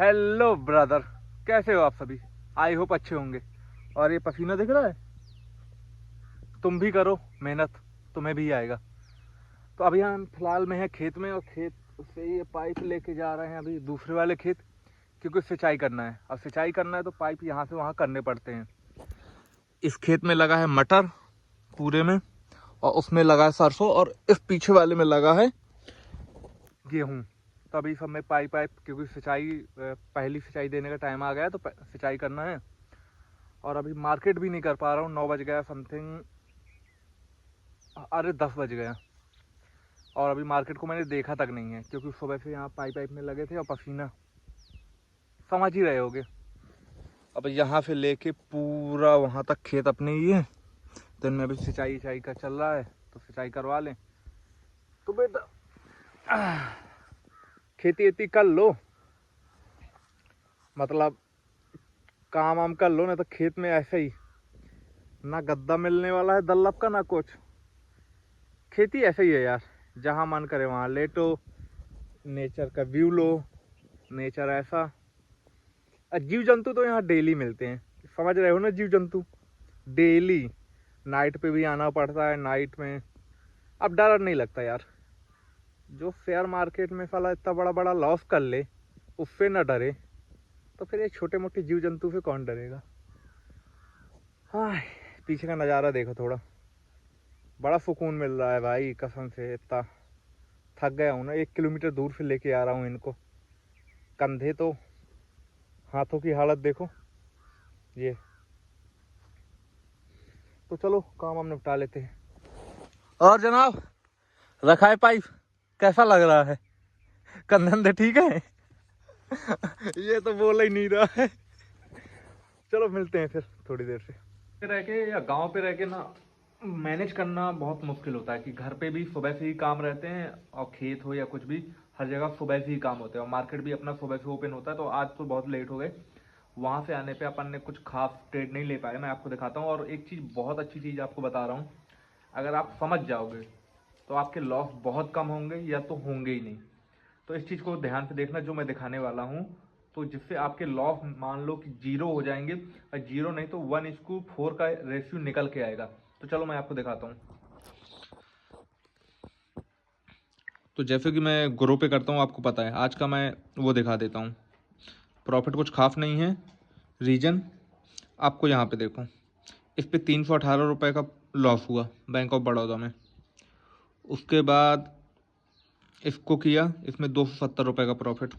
Hello brother, कैसे हो आप सभी। आई होप अच्छे होंगे। और ये पसीना दिख रहा है, तुम भी करो मेहनत, तुम्हें भी आएगा। तो अभी हम फिलहाल में हैं खेत में, और खेत से ये पाइप लेके जा रहे हैं अभी दूसरे वाले खेत, क्योंकि सिंचाई करना है। अब सिंचाई करना है तो पाइप यहाँ से वहाँ करने पड़ते हैं। इस खेत में लगा है मटर पूरे में, और उसमें लगा है सरसों, और इस पीछे वाले में लगा है गेहूँ। तो अभी सब में पाइप पाइप, क्योंकि सिंचाई पहली सिंचाई देने का टाइम आ गया है, तो सिंचाई करना है। और अभी मार्केट भी नहीं कर पा रहा हूँ, 9 बज गया समथिंग, अरे 10 बज गया। और अभी मार्केट को मैंने देखा तक नहीं है, क्योंकि सुबह से यहाँ पाइप पाइप में लगे थे, और पसीना समझ ही रहे होगे। अब यहाँ से लेके पूरा वहाँ तक खेत अपने ही है। दिन में अभी सिंचाई का चल रहा है, तो सिंचाई करवा लें। तो बेटा खेती वेती कर लो, मतलब काम वाम कर लो, ना तो खेत में ऐसे ही ना गद्दा मिलने वाला है दल्लभ का, ना कुछ। खेती ऐसे ही है यार, जहाँ मन करे वहाँ लेटो, नेचर का व्यू लो। नेचर ऐसा, जीव जंतु तो यहाँ डेली मिलते हैं, समझ रहे हो ना। जीव जंतु डेली, नाइट पे भी आना पड़ता है, नाइट में। अब डर नहीं लगता यार। जो शेयर मार्केट में साला इतना बड़ा बड़ा लॉस कर ले, उससे न डरे, तो फिर ये छोटे मोटे जीव जंतु से कौन डरेगा। हाँ, पीछे का नज़ारा देखो थोड़ा, बड़ा सुकून मिल रहा है भाई कसम से। इतना थक गया हूँ ना, 1 किलोमीटर दूर से लेके आ रहा हूँ इनको। कंधे तो, हाथों की हालत देखो ये। तो चलो काम हम निपटा लेते हैं। और जनाब, रखा है पाइप, कैसा लग रहा है? कंधे अंधे ठीक है? ये तो बोल ही नहीं रहा है। चलो मिलते हैं फिर थोड़ी देर से। रह के या गांव पे रह के ना, मैनेज करना बहुत मुश्किल होता है। कि घर पे भी सुबह से ही काम रहते हैं, और खेत हो या कुछ भी, हर जगह सुबह से ही काम होते हैं। और मार्केट भी अपना सुबह से ओपन होता है। तो आज तो बहुत लेट हो गए, वहाँ से आने पे अपन ने कुछ खास ट्रेड नहीं ले पाए। मैं आपको दिखाता हूँ। और एक चीज़, बहुत अच्छी चीज़ आपको बता रहा हूँ, अगर आप समझ जाओगे तो आपके लॉस बहुत कम होंगे, या तो होंगे ही नहीं। तो इस चीज़ को ध्यान से देखना जो मैं दिखाने वाला हूँ, तो जिससे आपके लॉस मान लो कि 0 हो जाएंगे, और 0 नहीं तो 1:4 का रेशियो निकल के आएगा। तो चलो मैं आपको दिखाता हूँ। तो जैसे कि मैं ग्रो पे करता हूँ, आपको पता है, आज का मैं वो दिखा देता हूँ। प्रॉफिट कुछ खास नहीं है। रीजन आपको यहाँ पे देखो, इस पे 318 रुपये का लॉस हुआ बैंक ऑफ बड़ौदा में। उसके बाद इसको किया, इसमें 270 रुपये का प्रॉफिट।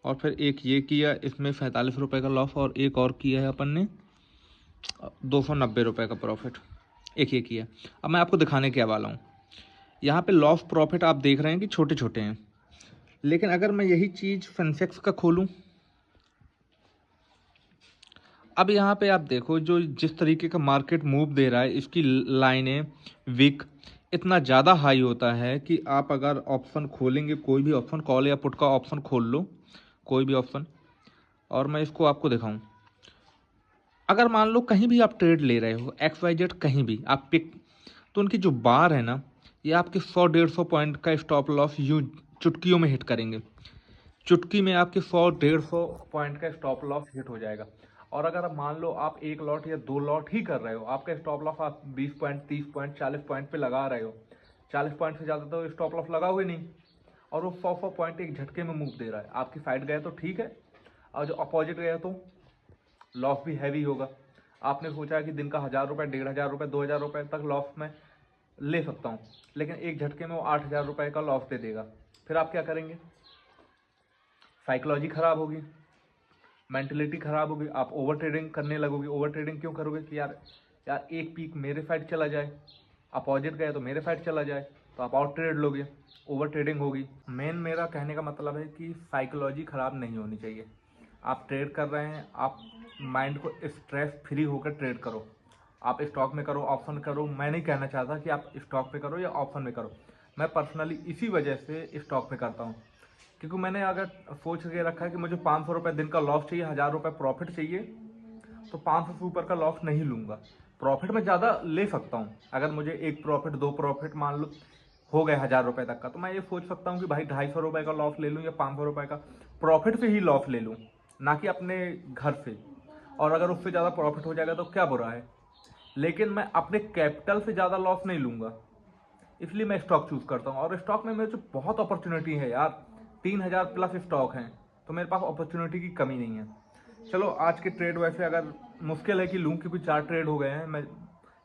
और फिर एक ये किया, इसमें 45 रुपये का लॉस। और एक और किया है अपन ने, 290 रुपये का प्रॉफिट। एक ये किया। अब मैं आपको दिखाने क्या वाला हूँ, यहाँ पे लॉस प्रॉफिट आप देख रहे हैं कि छोटे छोटे हैं। लेकिन अगर मैं यही चीज़ सेंसेक्स का खोलूँ, अब यहाँ पे आप देखो, जो जिस तरीके का मार्केट मूव दे रहा है, इसकी लाइनें विक इतना ज़्यादा हाई होता है कि आप अगर ऑप्शन खोलेंगे, कोई भी ऑप्शन, कॉल या पुट का ऑप्शन खोल लो, कोई भी ऑप्शन, और मैं इसको आपको दिखाऊं। अगर मान लो कहीं भी आप ट्रेड ले रहे हो, XYZ कहीं भी आप पिक, तो उनकी जो बार है ना, ये आपके 100-150 पॉइंट का स्टॉप लॉस यूँ चुटकियों में हिट करेंगे। चुटकी में आपके 100-150 पॉइंट का स्टॉप लॉस हिट हो जाएगा। और अगर आप मान लो आप 1 लॉट या 2 लॉट ही कर रहे हो, आपका स्टॉप लॉस आप 20 पॉइंट, 30 पॉइंट, 40 पॉइंट पे लगा रहे हो, 40 पॉइंट से ज़्यादा तो स्टॉप लॉस लगा हुए नहीं, और वो 100 पॉइंट एक झटके में मूव दे रहा है, आपकी साइड गए तो ठीक है, और जो अपोजिट गया तो लॉस भी हैवी होगा। आपने सोचा कि दिन का 1000 रुपये, 1500 रुपये, 2000 रुपये तक लॉस में ले सकता हूँ, लेकिन एक झटके में वो 8000 रुपये का लॉस दे देगा। फिर आप क्या करेंगे? साइकोलॉजी खराब होगी, मेंटलिटी खराब होगी, आप ओवर ट्रेडिंग करने लगोगे। ओवर ट्रेडिंग क्यों करोगे? कि यार यार एक पीक मेरे साइड चला जाए, अपोजिट गए तो मेरे साइड चला जाए, तो आप आउट ट्रेड लोगे, ओवर ट्रेडिंग होगी। मेन मेरा कहने का मतलब है कि साइकोलॉजी खराब नहीं होनी चाहिए। आप ट्रेड कर रहे हैं, आप माइंड को स्ट्रेस फ्री होकर ट्रेड करो। आप स्टॉक में करो, ऑप्शन करो। मैं नहीं कहना चाहता कि आप स्टॉक पे करो या ऑप्शन में करो। मैं पर्सनली इसी वजह से स्टॉक पे करता हूँ, क्योंकि मैंने अगर सोच के रखा है कि मुझे 500 रुपये दिन का लॉस चाहिए, 1000 रुपये प्रॉफिट चाहिए, तो 500 से ऊपर का लॉस नहीं लूँगा। प्रॉफिट में ज़्यादा ले सकता हूँ, अगर मुझे 1 प्रॉफिट 2 प्रॉफिट मान लो हो गए 1000 रुपये तक का, तो मैं ये सोच सकता हूँ कि भाई 250 रुपये का लॉस ले लूँ या 500 रुपये का, प्रॉफिट से ही लॉस ले लूँ, ना कि अपने घर से। और अगर उससे ज़्यादा प्रॉफिट हो जाएगा तो क्या बुरा है, लेकिन मैं अपने कैपिटल से ज़्यादा लॉस नहीं लूँगा। इसलिए मैं स्टॉक चूज़ करता हूँ। और स्टॉक में मेरे को बहुत अपॉर्चुनिटी है यार, 3,000 प्लस स्टॉक हैं, तो मेरे पास अपॉर्चुनिटी की कमी नहीं है। चलो आज के ट्रेड वैसे अगर मुश्किल है कि लूँ, क्योंकि 4 ट्रेड हो गए हैं। मैं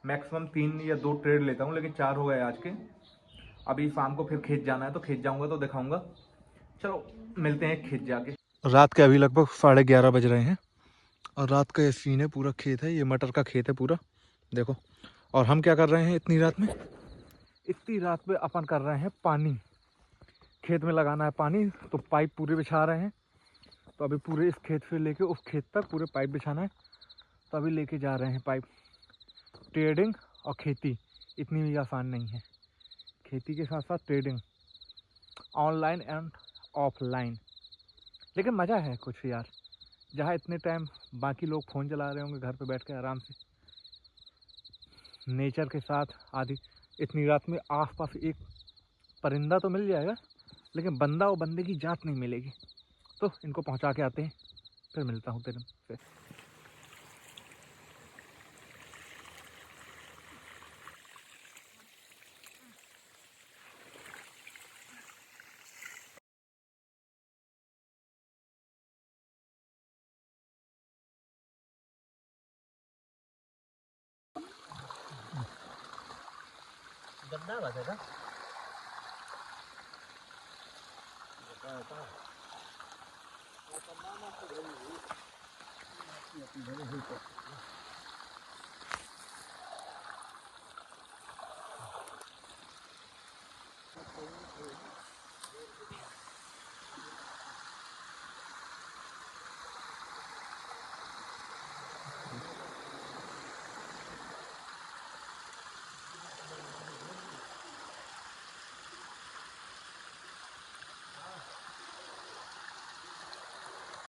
मैक्सिमम 3 या 2 ट्रेड लेता हूँ, लेकिन 4 हो गए आज के। अभी शाम को फिर खेत जाना है, तो खेत जाऊँगा तो दिखाऊँगा। चलो मिलते हैं खेत जाके। रात के अभी लगभग 11:30 बज रहे हैं और रात का ये सीन है, पूरा खेत है, ये मटर का खेत है पूरा, देखो। और हम क्या कर रहे हैं इतनी रात में? इतनी रात में अपन कर रहे हैं पानी, खेत में लगाना है पानी, तो पाइप पूरे बिछा रहे हैं। तो अभी पूरे इस खेत से लेके उस खेत तक पूरे पाइप बिछाना है, तो अभी लेके जा रहे हैं पाइप। ट्रेडिंग और खेती इतनी भी आसान नहीं है, खेती के साथ साथ ट्रेडिंग ऑनलाइन एंड ऑफलाइन। लेकिन मज़ा है कुछ यार, जहाँ इतने टाइम बाकी लोग फ़ोन चला रहे होंगे, घर पे बैठ के आराम से नेचर के साथ आदि। इतनी रात में आसपास एक परिंदा तो मिल जाएगा, लेकिन बंदा और बंदे की जात नहीं मिलेगी। तो इनको पहुंचा के आते हैं, फिर मिलता हूँ तेरे से। गंदा बात है ना।